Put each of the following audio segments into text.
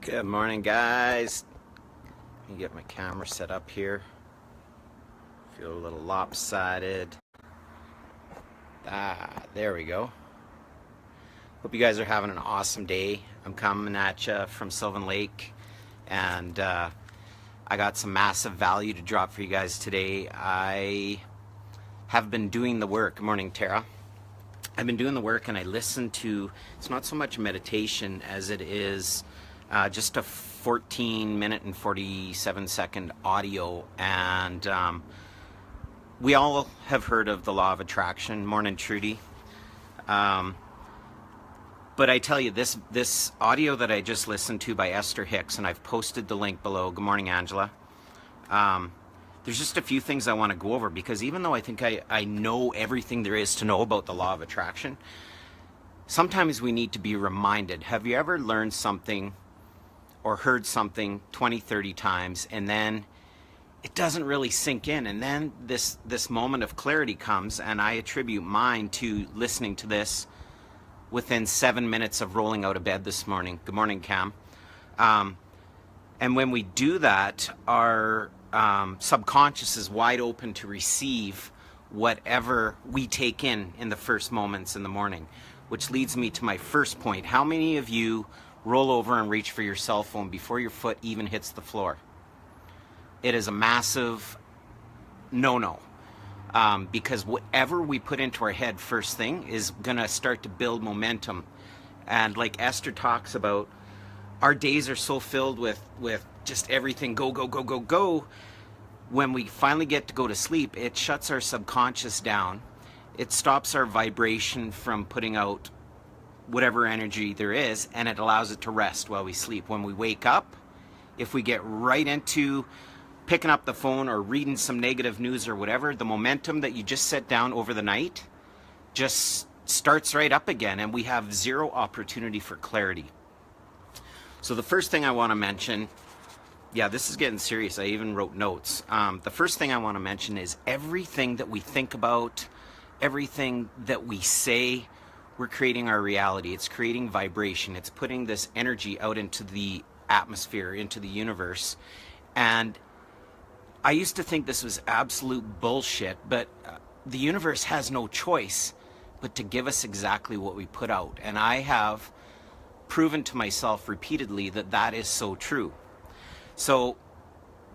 Good morning, guys. Let me get my camera set up here. Feel a little lopsided. There we go. Hope you guys are having an awesome day. I'm coming at you from Sylvan Lake, and I got some massive value to drop for you guys today. I have been doing the work. Good morning, Tara. I've been doing the work, and I listen to, it's not so much meditation as it is just a 14-minute and 47-second audio. And we all have heard of the law of attraction. Morning, Trudy. But I tell you, this audio that I just listened to by Esther Hicks, and I've posted the link below. Good morning, Angela. There's just a few things I want to go over, because even though I think I know everything there is to know about the law of attraction, sometimes we need to be reminded. Have you ever learned something or heard something 20, 30 times, and then it doesn't really sink in, and then this moment of clarity comes? And I attribute mine to listening to this within 7 minutes of rolling out of bed this morning. Good morning, Cam. And when we do that, our subconscious is wide open to receive whatever we take in the first moments in the morning, which leads me to my first point. How many of you roll over and reach for your cell phone before your foot even hits the floor? It is a massive no-no, because whatever we put into our head first thing is going to start to build momentum. And like Esther talks about, our days are so filled with just everything go, go, go, go, go. When we finally get to go to sleep, it shuts our subconscious down. It stops our vibration from putting out whatever energy there is, and it allows it to rest while we sleep. When we wake up, if we get right into picking up the phone or reading some negative news or whatever, the momentum that you just set down over the night just starts right up again, and we have zero opportunity for clarity. So the first thing I want to mention, yeah, this is getting serious. I even wrote notes. The first thing I want to mention is everything that we think about, everything that we say, we're creating our reality. It's creating vibration. It's putting this energy out into the atmosphere, into the universe. And I used to think this was absolute bullshit, but the universe has no choice but to give us exactly what we put out. And I have proven to myself repeatedly that that is so true. So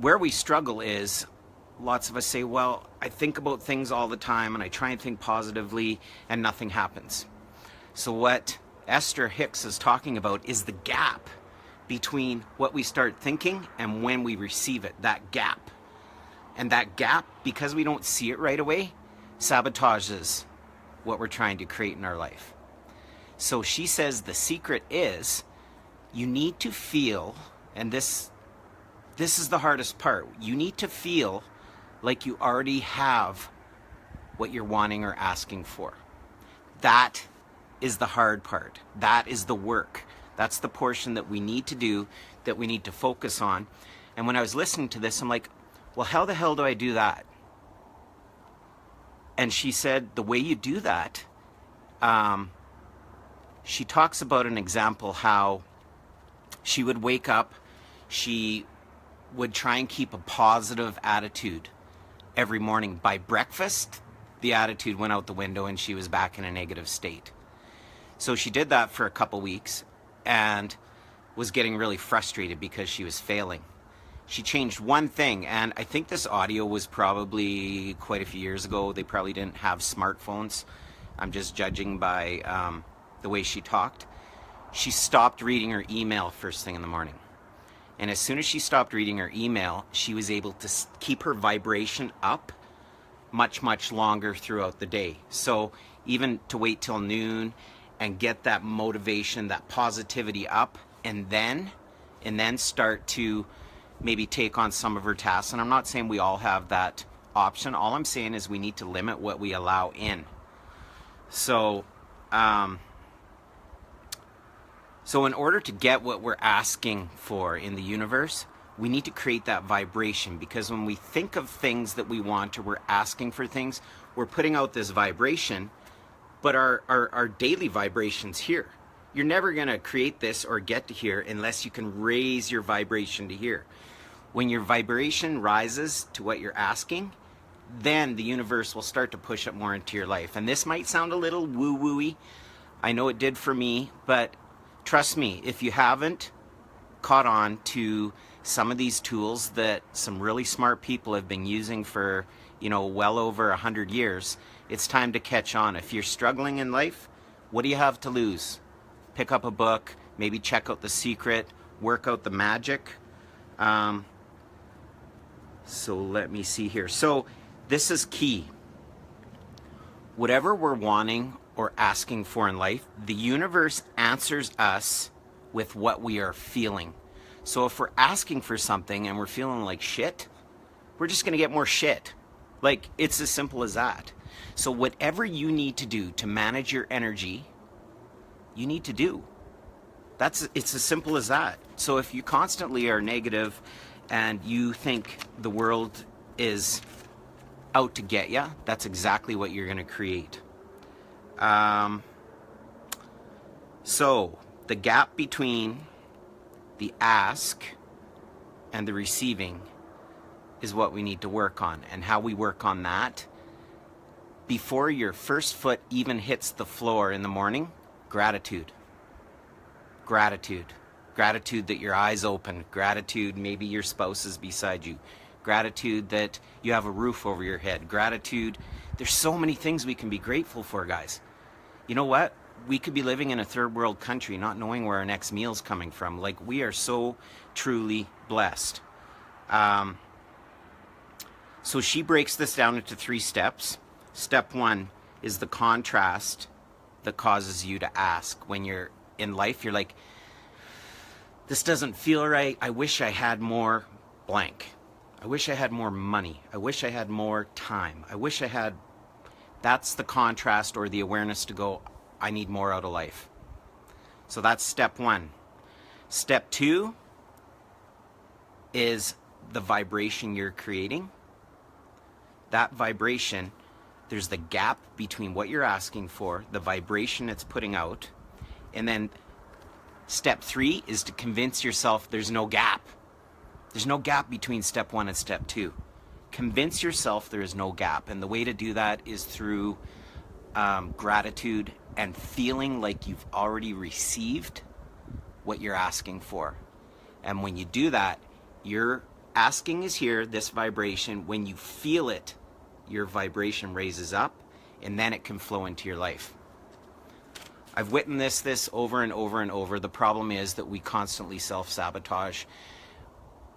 where we struggle is, lots of us say, well, I think about things all the time and I try and think positively and nothing happens. So what Esther Hicks is talking about is the gap between what we start thinking and when we receive it, that gap. And that gap, because we don't see it right away, sabotages what we're trying to create in our life. So she says the secret is you need to feel, and this is the hardest part, you need to feel like you already have what you're wanting or asking for. That is the hard part. That is the work. That's the portion that we need to do, that we need to focus on. And when I was listening to this, I'm like, well, how the hell do I do that? And she said, the way you do that, she talks about an example how she would wake up, she would try and keep a positive attitude every morning. By breakfast, the attitude went out the window and she was back in a negative state. So she did that for a couple weeks and was getting really frustrated because she was failing. She changed one thing, and I think this audio was probably quite a few years ago. They probably didn't have smartphones. I'm just judging by the way she talked. She stopped reading her email first thing in the morning. And as soon as she stopped reading her email, she was able to keep her vibration up much, much longer throughout the day. So even to wait till noon and get that motivation, that positivity up, and then start to maybe take on some of her tasks. And I'm not saying we all have that option. All I'm saying is we need to limit what we allow in. So in order to get what we're asking for in the universe, we need to create that vibration, because when we think of things that we want, or we're asking for things, we're putting out this vibration, but our daily vibration's here. You're never going to create this or get to here unless you can raise your vibration to here. When your vibration rises to what you're asking, then the universe will start to push it more into your life. And this might sound a little woo-woo-y. I know it did for me, but trust me, if you haven't caught on to some of these tools that some really smart people have been using for, well over 100 years, it's time to catch on. If you're struggling in life, what do you have to lose? Pick up a book, maybe check out The Secret, work out the magic. So let me see here. So this is key. Whatever we're wanting or asking for in life, the universe answers us with what we are feeling. So if we're asking for something and we're feeling like shit, we're just going to get more shit. Like, it's as simple as that. So whatever you need to do to manage your energy, you need to do. It's as simple as that. So if you constantly are negative and you think the world is out to get you, that's exactly what you're going to create. So the gap between the ask and the receiving is what we need to work on. And how we work on that, before your first foot even hits the floor in the morning, gratitude. Gratitude. Gratitude that your eyes open. Gratitude maybe your spouse is beside you. Gratitude that you have a roof over your head. Gratitude. There's so many things we can be grateful for, guys. You know what? We could be living in a third world country not knowing where our next meal's coming from. Like, we are so truly blessed. So she breaks this down into 3 steps. Step 1 is the contrast that causes you to ask. When you're in life, you're like, this doesn't feel right. I wish I had more blank. I wish I had more money. I wish I had more time. I wish I had... That's the contrast or the awareness to go, I need more out of life. So that's step 1. Step 2 is the vibration you're creating. That vibration, there's the gap between what you're asking for, the vibration it's putting out, and then step 3 is to convince yourself there's no gap. There's no gap between step 1 and step 2. Convince yourself there is no gap. And the way to do that is through gratitude and feeling like you've already received what you're asking for. And when you do that, your asking is here, this vibration. When you feel it, your vibration raises up, and then it can flow into your life. I've witnessed this over and over and over. The problem is that we constantly self-sabotage.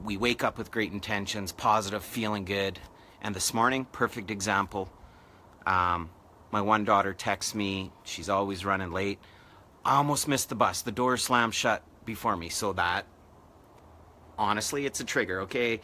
We wake up with great intentions, positive, feeling good. And this morning, perfect example, my one daughter texts me. She's always running late. I almost missed the bus. The door slammed shut before me. So that, honestly, it's a trigger, okay?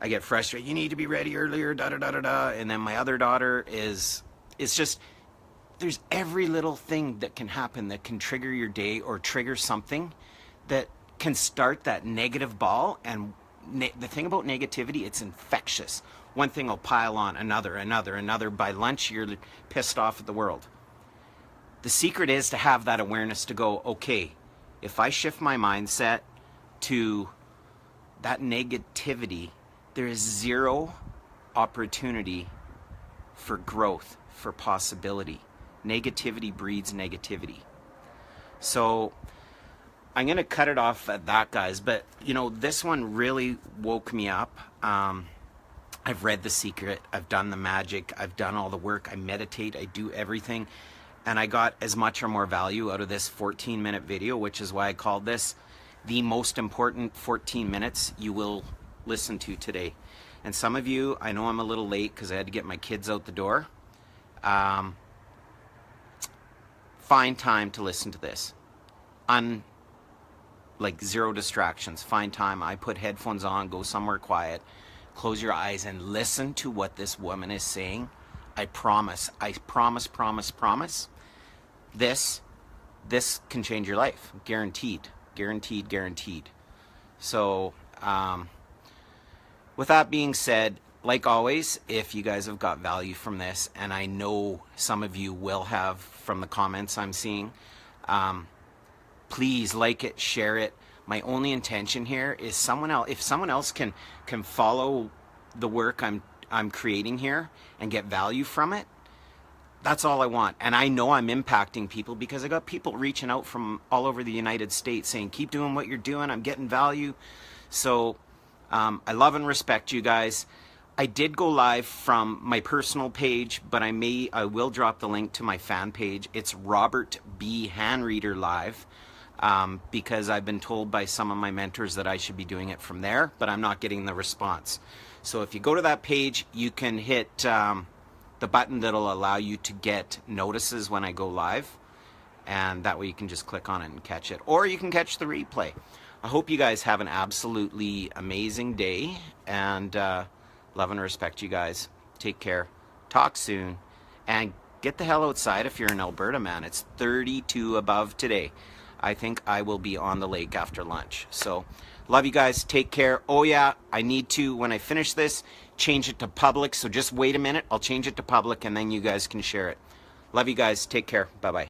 I get frustrated. You need to be ready earlier, da-da-da-da-da. And then my other daughter it's just, there's every little thing that can happen that can trigger your day or trigger something that can start that negative ball. And the thing about negativity, it's infectious. One thing will pile on another. By lunch, you're pissed off at the world. The secret is to have that awareness to go, okay, if I shift my mindset to that negativity, there is zero opportunity for growth, for possibility. Negativity breeds negativity. So I'm going to cut it off at that, guys. But, this one really woke me up. I've read The Secret. I've done the magic. I've done all the work. I meditate. I do everything. And I got as much or more value out of this 14-minute video, which is why I called this the most important 14 minutes you will listen to today. And some of you, I know I'm a little late because I had to get my kids out the door. Find time to listen to this. Like zero distractions. Find time. I put headphones on, go somewhere quiet, close your eyes and listen to what this woman is saying. I promise. This can change your life. Guaranteed. So, with that being said, like always, if you guys have got value from this, and I know some of you will have from the comments I'm seeing, please like it, share it. My only intention here is if someone else can follow the work I'm creating here and get value from it, that's all I want. And I know I'm impacting people because I got people reaching out from all over the United States saying, keep doing what you're doing, I'm getting value. So I love and respect you guys. I did go live from my personal page, but I will drop the link to my fan page. It's Robert B. Handreader Live, because I've been told by some of my mentors that I should be doing it from there, but I'm not getting the response. So if you go to that page, you can hit the button that'll allow you to get notices when I go live, and that way you can just click on it and catch it, or you can catch the replay. I hope you guys have an absolutely amazing day, and love and respect you guys. Take care. Talk soon, and get the hell outside if you're in Alberta, man. It's 32 above today. I think I will be on the lake after lunch. So love you guys. Take care. Oh yeah, I need to, when I finish this, change it to public. So just wait a minute. I'll change it to public, and then you guys can share it. Love you guys. Take care. Bye-bye.